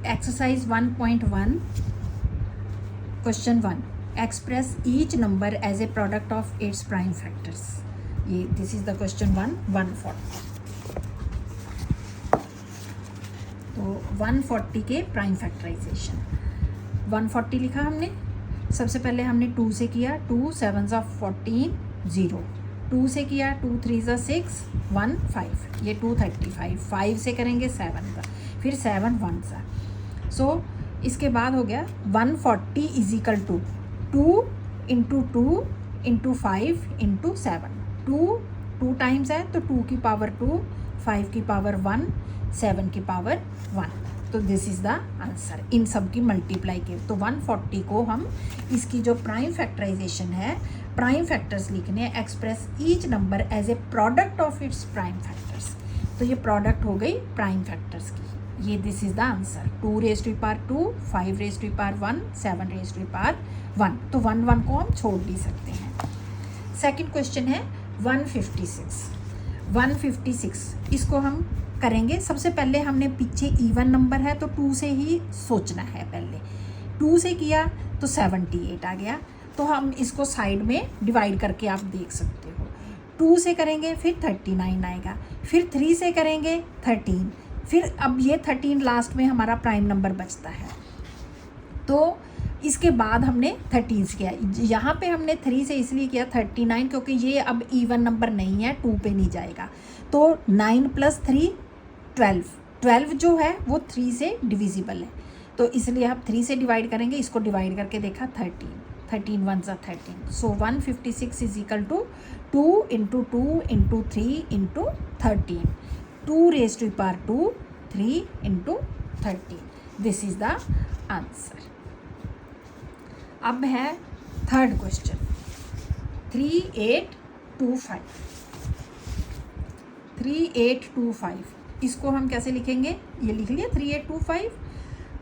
Exercise 1.1 question 1, express each number as a product of its prime factors. ये this is the question 140। तो 140 के prime factorisation 140 लिखा हमने। सबसे पहले हमने 2 से किया, 2 7 14 0, 2 से किया, 2 3 6 1 5, ये 235, 5 से करेंगे 7 का, फिर 7 1 सा। सो इसके बाद हो गया 140 is equal to 2 into 2 into 5 into 7। 2 times है तो 2 की पावर 2, 5 की पावर 1, 7 की पावर 1। तो दिस इज़ द आंसर। इन सब की मल्टीप्लाई के तो 140 को हम इसकी जो प्राइम फैक्टराइजेशन है, प्राइम फैक्टर्स लिखने हैं, express each number as a product of its prime factors. तो ये प्रोडक्ट हो गई प्राइम फैक्टर्स की। ये this is the answer. 2 raise to power 2, 5 raise to power 1, 7 raise to power 1। तो 1 को हम छोड़ भी सकते हैं। सेकंड क्वेश्चन है 156। 156 इसको हम करेंगे। सबसे पहले हमने पीछे इवन नंबर है तो 2 से ही सोचना है। पहले 2 से किया तो 78 आ गया, तो हम इसको साइड में डिवाइड करके आप देख सकते हो। 2 से करेंगे फिर 39 आएगा, फिर 3 से करेंगे 13, फिर अब ये 13 लास्ट में हमारा प्राइम नंबर बचता है। तो इसके बाद हमने 13 से किया। यहाँ पे हमने 3 से इसलिए किया 39 क्योंकि ये अब इवन नंबर नहीं है, 2 पे नहीं जाएगा। तो 9 + 3 12, 12 जो है वो 3 से डिविजिबल है, तो इसलिए आप 3 से डिवाइड करेंगे। इसको डिवाइड करके देखा 13, 13 1 सा 13। So 156 is equal to 2 into 2 into 3 into 13, 2 raise to power 2, 3 into 13। This is the answer. अब है थर्ड क्वेश्चन 3825। 3825 इसको हम कैसे लिखेंगे? ये लिख लिया 3825।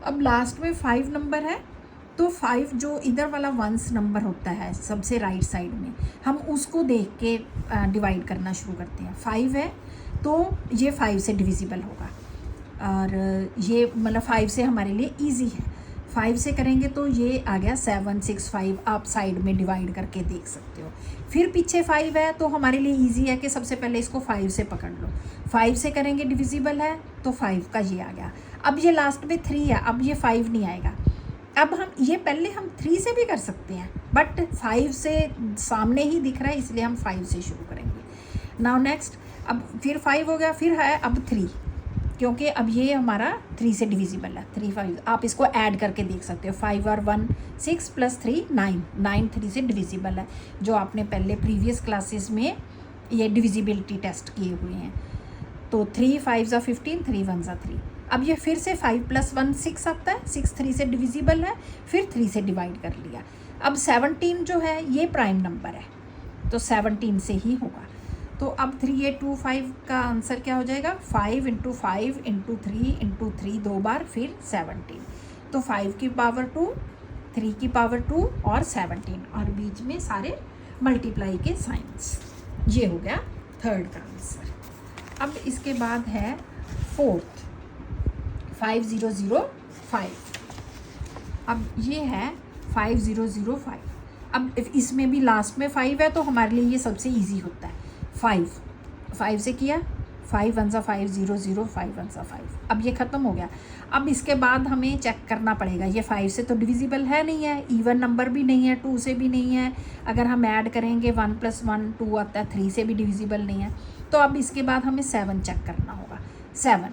अब लास्ट में 5 नंबर है, तो 5 जो इधर वाला वंस नंबर होता है सबसे राइट साइड में, हम उसको देख के डिवाइड करना शुरू करते हैं। 5 है तो ये 5 से डिविजिबल होगा, और ये मतलब 5 से हमारे लिए इजी है। 5 से करेंगे तो ये आ गया 7 6 5, आप साइड में डिवाइड करके देख सकते हो। फिर पीछे 5 है तो हमारे लिए इजी है कि सबसे पहले इसको 5 से पकड़ लो। 5 से करेंगे डिविजिबल है तो 5 का ये आ गया। अब ये लास्ट में 3 है, अब ये 5 नहीं आएगा। अब हम ये पहले हम 3 से भी कर सकते हैं, बट 5 से सामने ही दिख रहा है इसलिए हम 5 से शुरू करेंगे। नाउ नेक्स्ट, अब फिर 5 हो गया, फिर है अब 3, क्योंकि अब ये हमारा 3 से डिविजिबल है। 3 5 आप इसको ऐड करके देख सकते हो। 5 और 1 6 + 3 9, 9 3 से डिविजिबल है, जो आपने पहले प्रीवियस क्लासेस में ये डिविजिबिलिटी टेस्ट किए हुए हैं। तो 3 5 = 15, 3 1 = 3। अब ये फिर से 5 + 1 6 आता है, 6 3 से डिविजिबल है, फिर 3 से डिवाइड कर लिया। अब 17 जो है ये प्राइम नंबर है, तो 17 से ही होगा। तो अब 3825 का आंसर क्या हो जाएगा? 5 × 5 × 3 × 3 2 बार, फिर 17। तो 5 की पावर 2, 3 की पावर 2 और 17, और बीच में सारे मल्टीप्लाई के साइंस। ये हो गया थर्ड का आंसर। अब इसके बाद है फोर्थ 5005। अब ये है 5005। अब इसमें भी लास्ट में 5 है तो हमारे लिए ये सबसे इजी होता है। 5 से किया, 5 1 = 5 0 0, 5 1 = 5। अब ये ख़त्म हो गया। अब इसके बाद हमें चेक करना पड़ेगा, ये 5 से तो डिविजिबल है नहीं है, इवन नंबर भी नहीं है, 2 से भी नहीं है। अगर हम ऐड करेंगे 1 + 1 2 आता है, 3 से भी डिविजिबल नहीं है। तो अब इसके बाद हमें 7 चेक करना होगा। 7,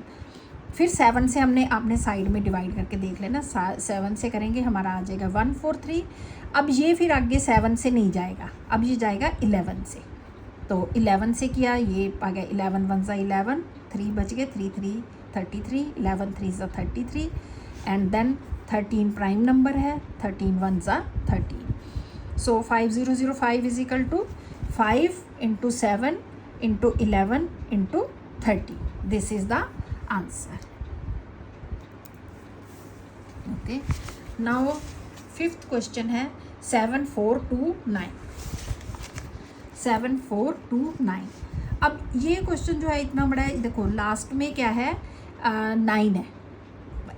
फिर 7 से आपने साइड में डिवाइड करके देख लेना। 7 से करेंगे हमारा आ जाएगा 143। अब ये फिर आगे 7 से नहीं जाएगा, अब ये जाएगा 11 से। तो 11 से किया, ये आ गया 11 1 = 11, 3 बच गए, 3 3 33, 11 3 = 33, एंड देन 13 प्राइम नंबर है, 13 1 = 13। So 5005 is equal to 5 × 7 × 11 × 30। This is the answer. Okay, now fifth question है 7429। 7429। अब ये क्वेश्चन जो है इतना बड़ा है। देखो लास्ट में क्या है, 9 है,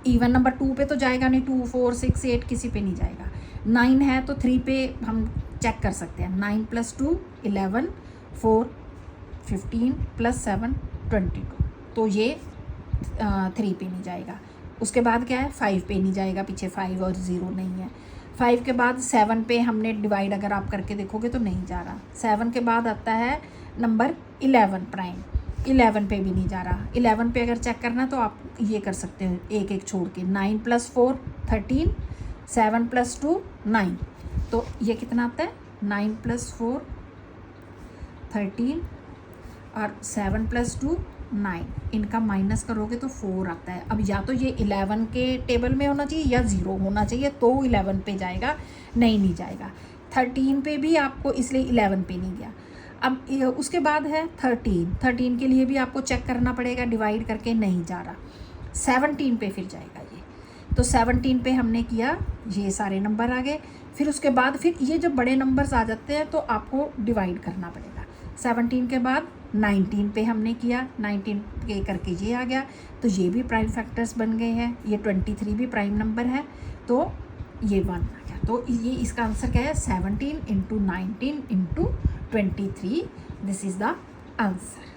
इवन नंबर 2 पे तो जाएगा नहीं, 2 4 6 8 किसी पे नहीं जाएगा। 9 है तो 3 पे हम चेक कर सकते हैं, 9 + 2 11 4 15 + 7 22, तो ये 3 पे नहीं जाएगा। उसके बाद क्या है, 5 पे नहीं जाएगा, पीछे 5 और 0 नहीं है। 5 के बाद 7 पे हमने डिवाइड अगर आप करके देखोगे तो नहीं जा रहा। 7 के बाद आता है नंबर 11 प्राइम, 11 पे भी नहीं जा रहा। 11 पे अगर चेक करना तो आप ये कर सकते हो एक एक छोड़ के, 9 + 4 13, 7 + 2 9, तो ये कितना आता है 9 + 4 13 और 7 + 2 9, इनका माइनस करोगे तो 4 आता है। अब या तो ये 11 के टेबल में होना चाहिए या 0 होना चाहिए, तो 11 पे जाएगा, नहीं जाएगा। 13 पे भी आपको इसलिए 11 पे नहीं गया। अब उसके बाद है 13 के लिए भी आपको चेक करना पड़ेगा, डिवाइड करके नहीं जा रहा। 17 पे फिर जाएगा ये, तो 17 पे हमने किया, ये सारे नंबर आ गए। फिर उसके बाद फिर ये जब बड़े नंबर्स आ जाते हैं तो आपको डिवाइड करना पड़ेगा। 17 के बाद 19 पे हमने किया, 19 पे करके ये आ गया, तो ये भी प्राइम फैक्टर्स बन गए हैं। ये 23 भी प्राइम नंबर है, तो ये 1 आ गया। तो ये इसका आंसर क्या है, 17 × 19 × 23, दिस इज़ द आंसर।